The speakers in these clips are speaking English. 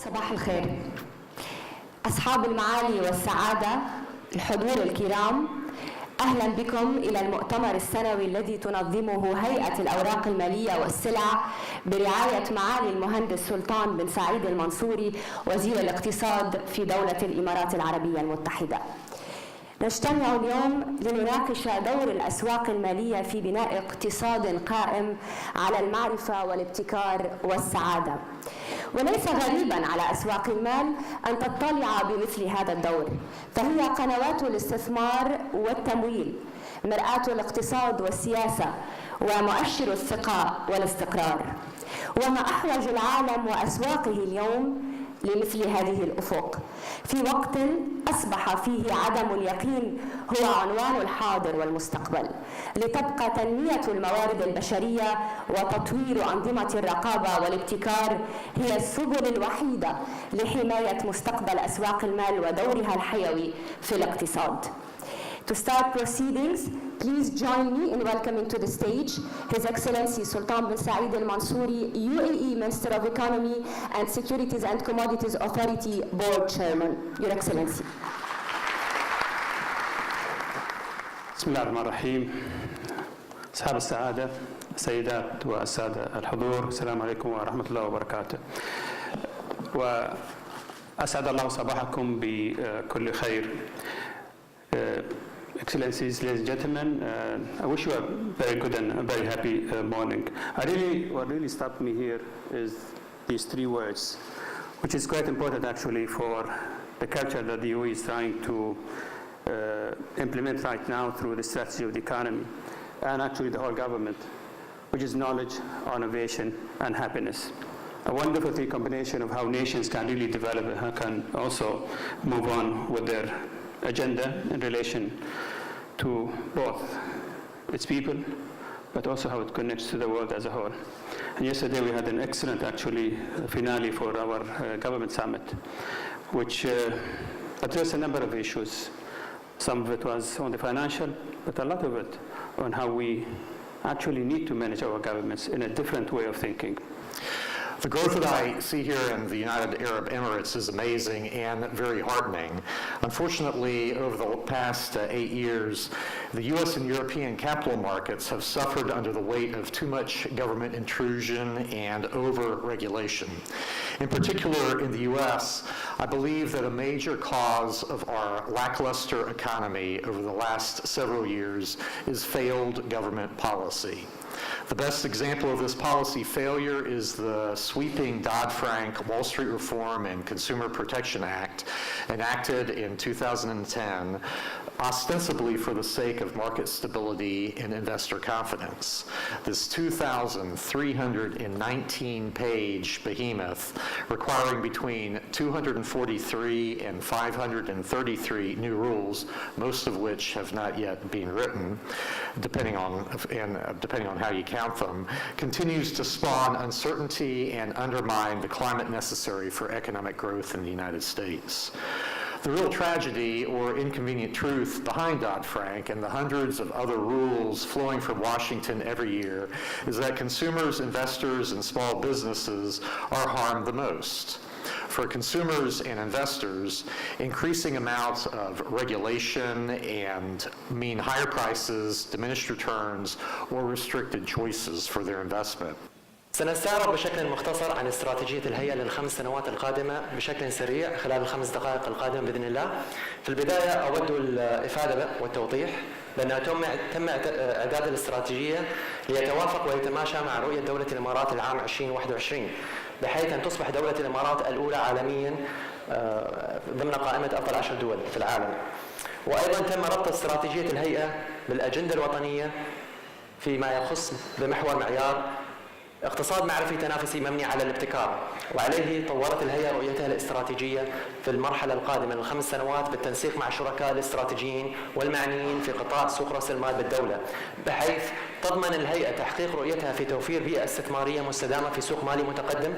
صباح الخير. أصحاب المعالي والسعادة، الحضور الكرام، أهلا بكم إلى المؤتمر السنوي الذي تنظمه هيئة الأوراق المالية والسلع برعاية معالي المهندس سلطان بن سعيد المنصوري وزير الاقتصاد في دولة الإمارات العربية المتحدة. نجتمع اليوم لنناقش دور الاسواق الماليه في بناء اقتصاد قائم على المعرفه والابتكار والسعاده. وليس غريبا على اسواق المال ان تطلع بمثل هذا الدور، فهي قنوات الاستثمار والتمويل، مرآة الاقتصاد والسياسه، ومؤشر الثقة والاستقرار. وما احوج العالم واسواقه اليوم لمثل هذه الأفق في وقت أصبح فيه عدم اليقين هو عنوان الحاضر والمستقبل، لتبقى تنمية الموارد البشرية وتطوير أنظمة الرقابة والابتكار هي السبل الوحيدة لحماية مستقبل أسواق المال ودورها الحيوي في الاقتصاد. To start proceedings, please join me in welcoming to the stage His Excellency Sultan bin Saeed Al Mansouri, UAE Minister of Economy and Securities and Commodities Authority Board Chairman. Your Excellency. بسم الله الرحمن الرحيم. أصحاب السعادة، السيدات والسادة الحضور، السلام عليكم ورحمة الله وبركاته. وأسعد الله صباحكم بكل خير. Excellencies, ladies and gentlemen, I wish you a very good and a very happy morning. What really stopped me here is these three words, which is quite important actually for the culture that the UAE is trying to implement right now through the strategy of the economy and actually the whole government, which is knowledge, innovation, and happiness. A wonderful combination of how nations can really develop and how can also move on with their agenda in relation to both its people, but also how it connects to the world as a whole. And yesterday we had an excellent, actually, finale for our government summit, which addressed a number of issues. Some of it was on the financial, but a lot of it on how we actually need to manage our governments in a different way of thinking. The growth that I see here in the United Arab Emirates is amazing and very heartening. Unfortunately, over the past 8 years, the U.S. and European capital markets have suffered under the weight of too much government intrusion and over-regulation. In particular, in the U.S., I believe that a major cause of our lackluster economy over the last several years is failed government policy. The best example of this policy failure is the sweeping Dodd-Frank Wall Street Reform and Consumer Protection Act enacted in 2010, ostensibly for the sake of market stability and investor confidence. This 2,319-page behemoth, requiring between 243 and 533 new rules, most of which have not yet been written, depending on how you count them, continues to spawn uncertainty and undermine the climate necessary for economic growth in the United States. The real tragedy or inconvenient truth behind Dodd-Frank and the hundreds of other rules flowing from Washington every year is that consumers, investors, and small businesses are harmed the most. For consumers and investors, increasing amounts of regulation and mean higher prices, diminished returns, or restricted choices for their investment. سنستعرض بشكل مختصر عن استراتيجية الهيئة للخمس سنوات القادمة بشكل سريع خلال الخمس دقائق القادمة بإذن الله. في البداية أود الإفادة والتوضيح بأنه تم إعداد الاستراتيجية ليتوافق ويتماشى مع رؤية دولة الإمارات العام 2021، بحيث أن تصبح دولة الإمارات الأولى عالميا ضمن قائمة أفضل 10 دول في العالم. وأيضا تم ربط استراتيجية الهيئة بالأجندة الوطنية فيما يخص بمحور معيار اقتصاد معرفي تنافسي مبني على الابتكار، وعليه طورت الهيئة رؤيتها الاستراتيجية في المرحلة القادمة من 5 سنوات بالتنسيق مع الشركاء الاستراتيجيين والمعنيين في قطاع سوق رأس المال بالدولة، بحيث تضمن الهيئة تحقيق رؤيتها في توفير بيئة استثمارية مستدامة في سوق مالي متقدم،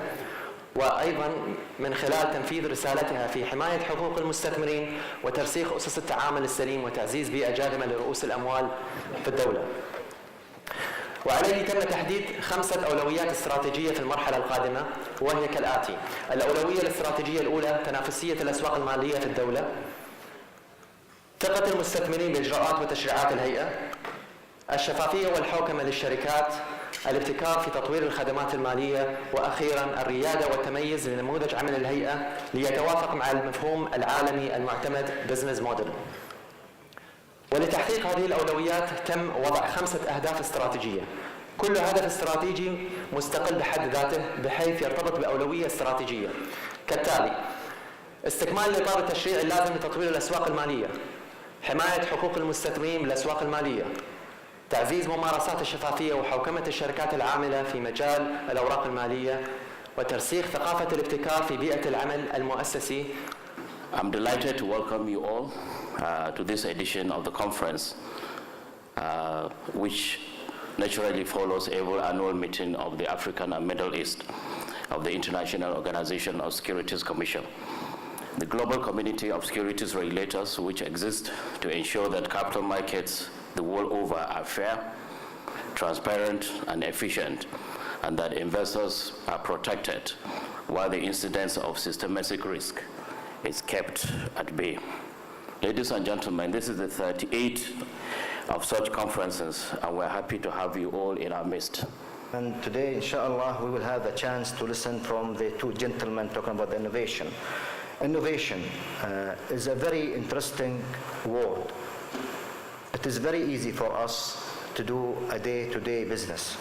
وأيضا من خلال تنفيذ رسالتها في حماية حقوق المستثمرين وترسيخ أسس التعامل السليم وتعزيز بيئة جاذبة لرؤوس الأموال في الدولة. وعليه تم تحديد 5 أولويات استراتيجية في المرحلة القادمة، وهي كالآتي: الأولوية الاستراتيجية الأولى تنافسية الأسواق المالية في الدولة، ثقة المستثمرين بإجراءات وتشريعات الهيئة، الشفافية والحوكمة للشركات، الابتكار في تطوير الخدمات المالية، وأخيراً الريادة والتميز لنموذج عمل الهيئة ليتوافق مع المفهوم العالمي المعتمد بزنس موديل. ولتحقيق هذه الأولويات تم وضع 5 أهداف استراتيجية، كل هدف استراتيجي مستقل بحد ذاته بحيث يرتبط بأولوية استراتيجية كالتالي: استكمال الإطار التشريعي اللازم لتطوير الأسواق المالية، حماية حقوق المستثمرين بالأسواق المالية، تعزيز ممارسات الشفافية وحوكمة الشركات العاملة في مجال الأوراق المالية، وترسيخ ثقافة الابتكار في بيئة العمل المؤسسي. I'm delighted to welcome you all to this edition of the conference, which naturally follows every annual meeting of the African and Middle East of the International Organization of Securities Commission, the global community of securities regulators which exist to ensure that capital markets the world over are fair, transparent, and efficient, and that investors are protected while the incidence of systematic risk is kept at bay. Ladies and gentlemen, this is the 38th of such conferences, and we're happy to have you all in our midst. And today, inshallah, we will have a chance to listen from the 2 gentlemen talking about the innovation. Innovation is a very interesting word. It is very easy for us to do a day-to-day business.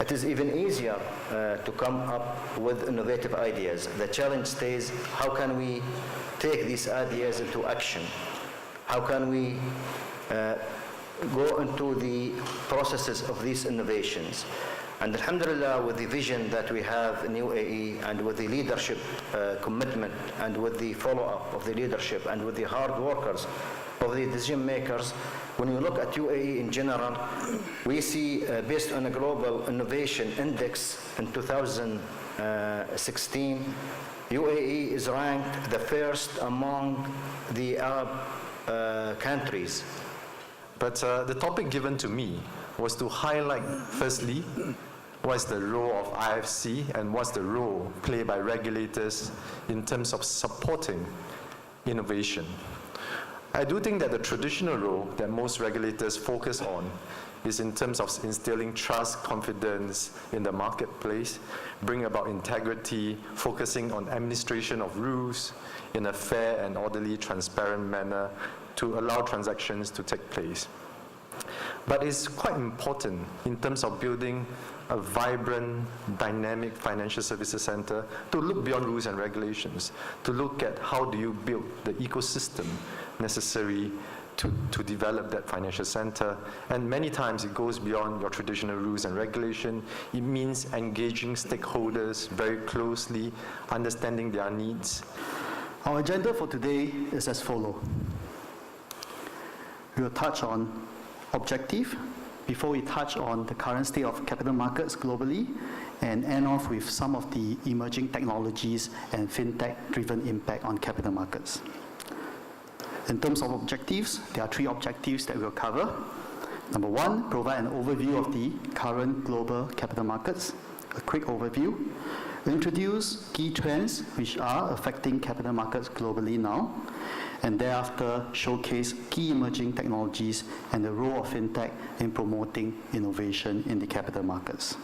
It is even easier to come up with innovative ideas. The challenge stays, how can we take these ideas into action? How can we go into the processes of these innovations? And alhamdulillah, with the vision that we have in UAE, and with the leadership commitment, and with the follow-up of the leadership, and with the hard workers of the decision makers, when we look at UAE in general, we see, based on a global innovation index in 2016, UAE is ranked the first among the Arab countries. But the topic given to me was to highlight, firstly, what's the role of IFC and what's the role played by regulators in terms of supporting innovation. I do think that the traditional role that most regulators focus on is in terms of instilling trust, confidence in the marketplace, bring about integrity, focusing on administration of rules in a fair and orderly, transparent manner to allow transactions to take place. But it's quite important in terms of building a vibrant, dynamic financial services center to look beyond rules and regulations, to look at how do you build the ecosystem necessary to develop that financial center. And many times it goes beyond your traditional rules and regulation. It means engaging stakeholders very closely, understanding their needs. Our agenda for today is as follows. We will touch on objective, before we touch on the current state of capital markets globally, and end off with some of the emerging technologies and fintech-driven impact on capital markets. In terms of objectives, there are 3 objectives that we'll cover. Number 1, provide an overview of the current global capital markets, a quick overview. Introduce key trends which are affecting capital markets globally now, and thereafter showcase key emerging technologies and the role of fintech in promoting innovation in the capital markets.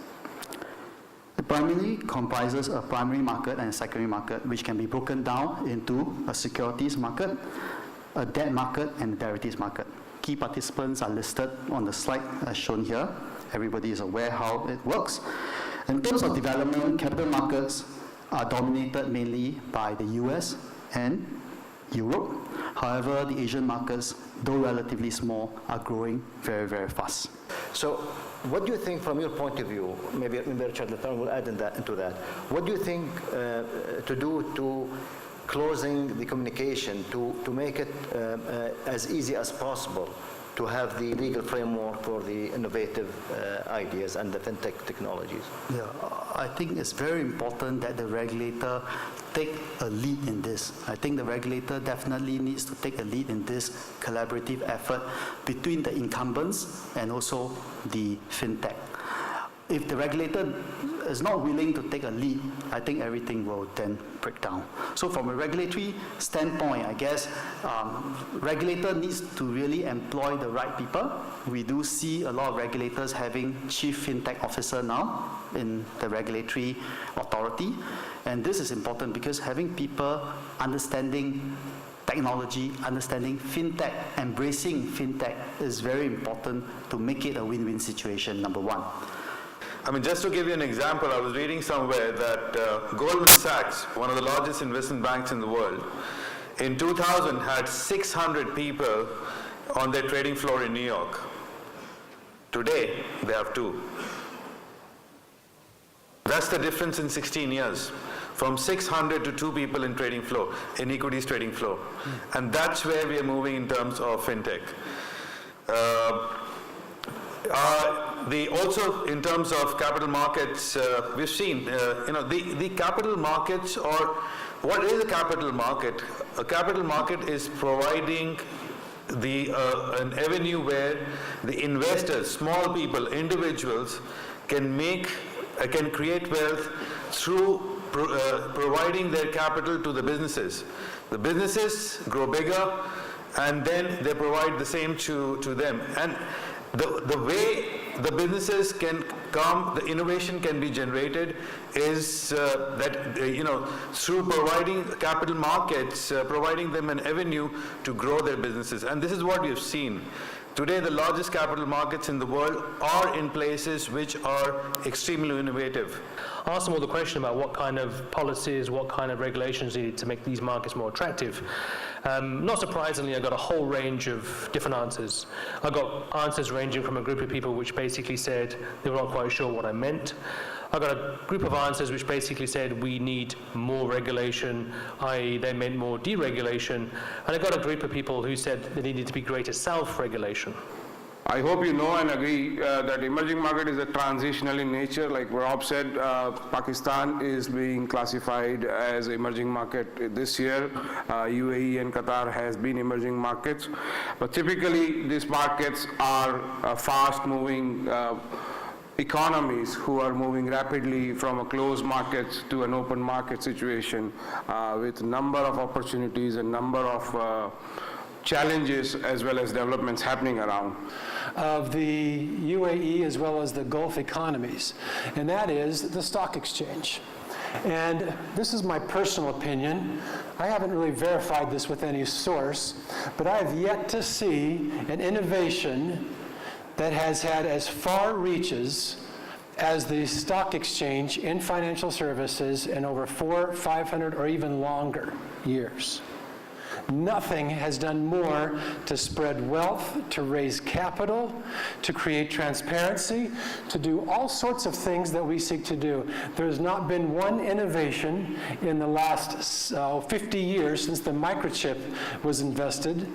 It primarily comprises a primary market and a secondary market, which can be broken down into a securities market, a debt market, and a derivatives market. Key participants are listed on the slide as shown here. Everybody is aware how it works. In terms of development, capital markets are dominated mainly by the US and Europe. However, the Asian markets, though relatively small, are growing very, very fast. So, what do you think from your point of view, maybe Richard Latham will add into that, what do you think to do to closing the communication, to make it as easy as possible to have the legal framework for the innovative ideas and the fintech technologies. Yeah, I think it's very important that the regulator take a lead in this. I think the regulator definitely needs to take a lead in this collaborative effort between the incumbents and also the fintech. If the regulator is not willing to take a lead, I think everything will then break down. So from a regulatory standpoint, I guess regulator needs to really employ the right people. We do see a lot of regulators having chief fintech officer now in the regulatory authority. And this is important because having people understanding technology, understanding fintech, embracing fintech is very important to make it a win-win situation, number one. I mean, just to give you an example, I was reading somewhere that Goldman Sachs, one of the largest investment banks in the world, in 2000 had 600 people on their trading floor in New York. Today, they have 2. That's the difference in 16 years, from 600 to 2 people in trading floor, in equities trading floor. And that's where we are moving in terms of fintech. Also in terms of capital markets, we've seen, the capital markets, or what is a capital market? A capital market is providing an avenue where the investors, small people, individuals, can create wealth through providing their capital to the businesses. The businesses grow bigger, and then they provide the same to them. And the way the businesses can come, the innovation can be generated is through providing capital markets, providing them an avenue to grow their businesses. And this is what we have seen. Today, the largest capital markets in the world are in places which are extremely innovative. Ask them all the question about what kind of policies, what kind of regulations needed to make these markets more attractive. Not surprisingly, I got a whole range of different answers. I got answers ranging from a group of people which basically said they were not quite sure what I meant. I got a group of answers which basically said we need more regulation, i.e. they meant more deregulation. And I got a group of people who said there needed to be greater self-regulation. I hope you know and agree that emerging market is a transitional in nature. Like Rob said, Pakistan is being classified as emerging market this year. UAE and Qatar has been emerging markets. But typically, these markets are fast-moving economies who are moving rapidly from a closed market to an open market situation with a number of opportunities and number of challenges as well as developments happening around. Of the UAE as well as the Gulf economies, and that is the stock exchange. And this is my personal opinion. I haven't really verified this with any source, but I have yet to see an innovation that has had as far reaches as the stock exchange in financial services in over 400, 500, or even longer years. Nothing has done more to spread wealth, to raise capital, to create transparency, to do all sorts of things that we seek to do. There has not been one innovation in the last 50 years since the microchip was invented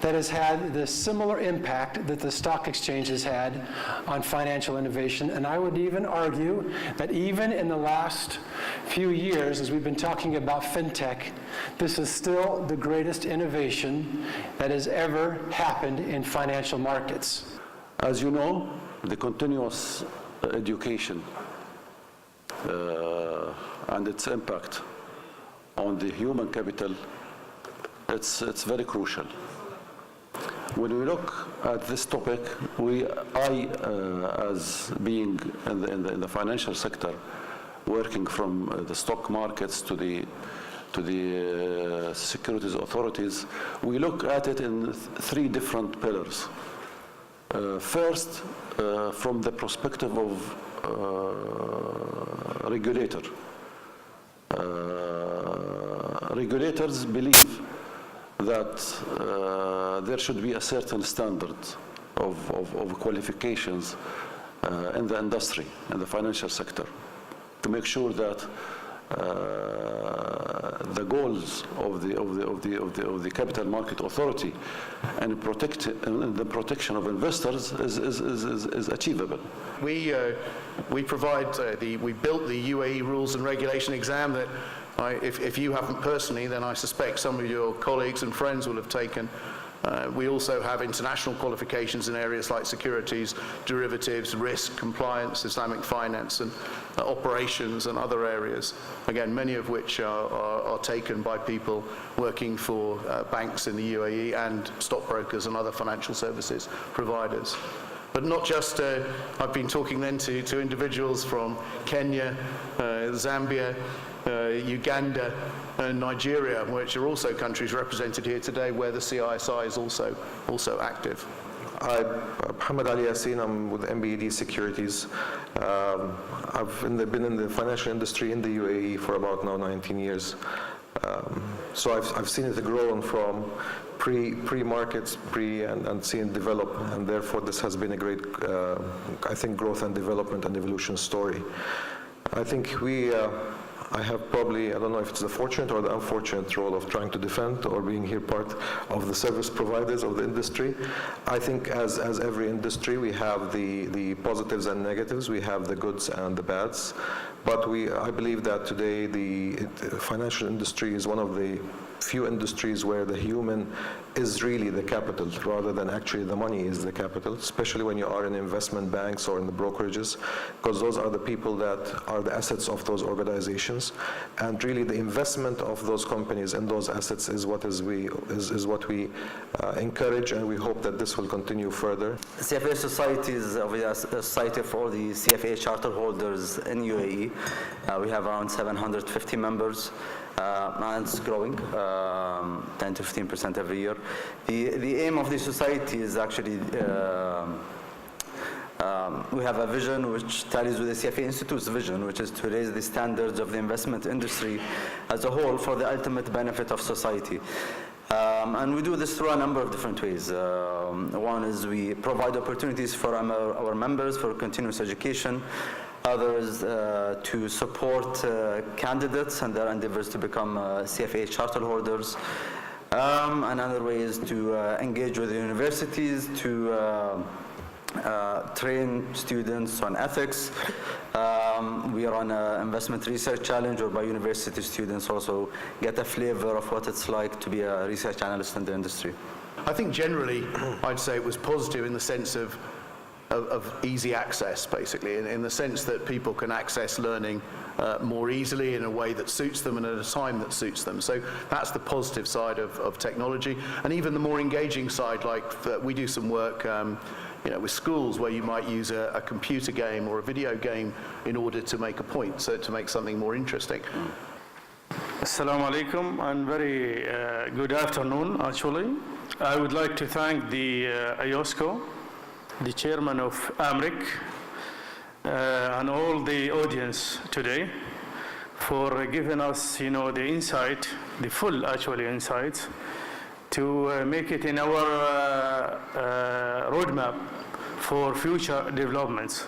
that has had the similar impact that the stock exchange has had on financial innovation. And I would even argue that even in the last few years, as we've been talking about fintech, this is still the greatest innovation that has ever happened in financial markets. As you know, the continuous education and its impact on the human capital, it's very crucial. When we look at this topic, as being in the financial sector, working from the stock markets to the securities authorities, we look at it in 3 different pillars. First, from the perspective of regulator. Regulators believe that there should be a certain standard of qualifications in the industry, in the financial sector, to make sure that the goals of the Capital Market Authority and the protection of investors is achievable. We provide we built the UAE rules and regulation exam that if you haven't personally, then I suspect some of your colleagues and friends will have taken. We also have international qualifications in areas like securities, derivatives, risk, compliance, Islamic finance, and operations and other areas. Again, many of which are taken by people working for banks in the UAE and stockbrokers and other financial services providers. But not just, I've been talking then to individuals from Kenya, Zambia, Uganda, and Nigeria, which are also countries represented here today where the CISI is also active. Hi, Mohammed Ali Yassin. I'm with MBED Securities. I've been in the financial industry in the UAE for about now 19 years. So I've seen it grow from pre-markets, and seen it develop, and therefore this has been a great, I think, growth and development and evolution story. I think I have probably, I don't know if it's the fortunate or the unfortunate role of trying to defend or being here part of the service providers of the industry. I think as every industry, we have the positives and negatives, we have the goods and the bads, but I believe that today the financial industry is one of the few industries where the human is really the capital rather than actually the money is the capital, especially when you are in investment banks or in the brokerages, because those are the people that are the assets of those organizations, and really the investment of those companies and those assets is what we encourage, and we hope that this will continue further. CFA Society is a society for all the CFA charter holders in UAE. We have around 750 members. And it's growing 10 to 15% every year. The aim of the society is actually we have a vision which tallies with the CFA Institute's vision, which is to raise the standards of the investment industry as a whole for the ultimate benefit of society. And we do this through a number of different ways. One is we provide opportunities for our members for continuous education. Others to support candidates and their endeavors to become CFA charter holders. Another way is to engage with the universities to train students on ethics. We run an investment research challenge whereby university students also get a flavor of what it's like to be a research analyst in the industry. I think generally I'd say it was positive in the sense of easy access, basically, in the sense that people can access learning more easily in a way that suits them and at a time that suits them. So that's the positive side of technology. And even the more engaging side, like we do some work with schools where you might use a computer game or a video game in order to make a point, so to make something more interesting. Assalamu alaikum and very good afternoon, actually. I would like to thank the IOSCO, the chairman of AMRIC, and all the audience today for giving us, the insight, the full actually insight, to make it in our roadmap for future developments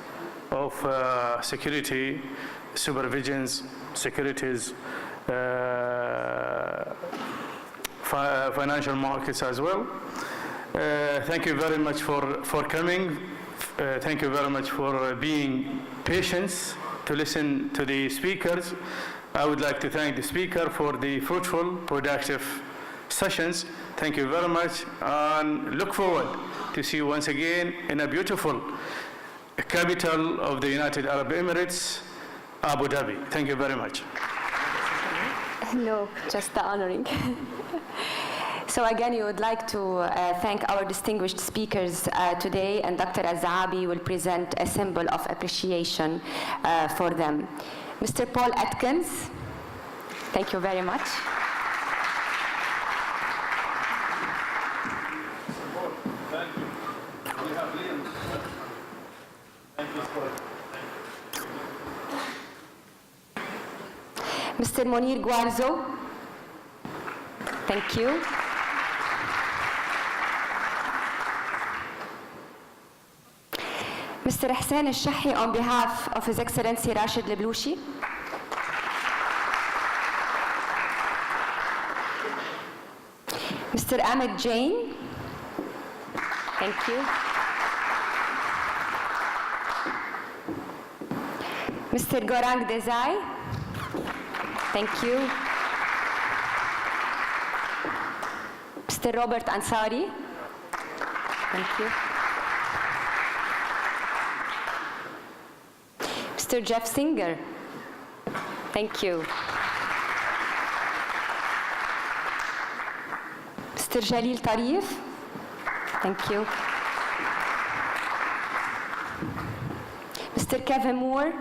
of security, supervisions, securities, financial markets as well. Thank you very much for coming. Thank you very much for being patient to listen to the speakers. I would like to thank the speaker for the fruitful, productive sessions. Thank you very much, and look forward to see you once again in a beautiful capital of the United Arab Emirates, Abu Dhabi. Thank you very much. No, just the honoring. So again, we would like to thank our distinguished speakers today, and Dr. Al-Zaabi will present a symbol of appreciation for them. Mr. Paul Atkins, thank you very much. Mr. Monir Guarzo, thank you. Mr. Hussein Al-Shahi, on behalf of His Excellency Rashid Al-Blushi. Mr. Ahmed Jain. Thank you. Mr. Gorang Desai. Thank you. Mr. Robert Ansari. Thank you. Mr. Jeff Singer. Thank you. Mr. Jalil Tarif. Thank you. Mr. Kevin Moore.